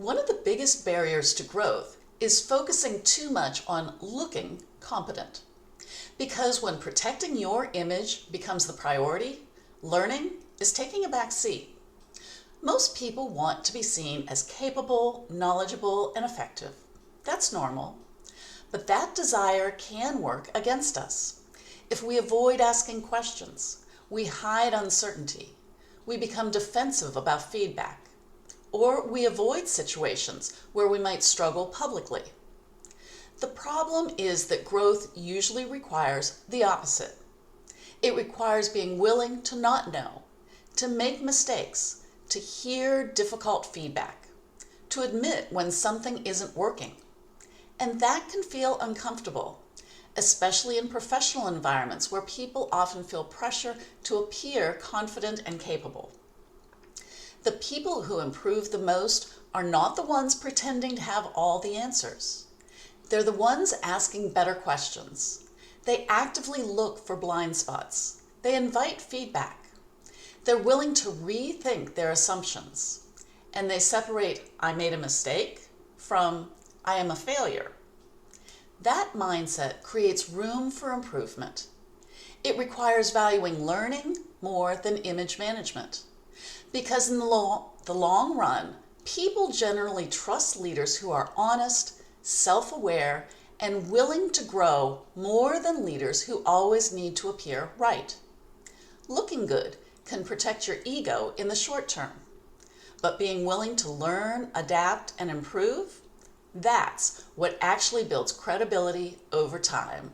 One of the biggest barriers to growth is focusing too much on looking competent. Because when protecting your image becomes the priority, learning is taking a back seat. Most people want to be seen as capable, knowledgeable, and effective. That's normal. But that desire can work against us. If we avoid asking questions, we hide uncertainty, we become defensive about feedback, or we avoid situations where we might struggle publicly. The problem is that growth usually requires the opposite. It requires being willing to not know, to make mistakes, to hear difficult feedback, to admit when something isn't working. And that can feel uncomfortable, especially in professional environments where people often feel pressure to appear confident and capable. The people who improve the most are not the ones pretending to have all the answers. They're the ones asking better questions. They actively look for blind spots. They invite feedback. They're willing to rethink their assumptions. And they separate "I made a mistake" from "I am a failure." That mindset creates room for improvement. It requires valuing learning more than image management. Because in the long run, people generally trust leaders who are honest, self-aware, and willing to grow more than leaders who always need to appear right. Looking good can protect your ego in the short term, but being willing to learn, adapt, and improve, that's what actually builds credibility over time.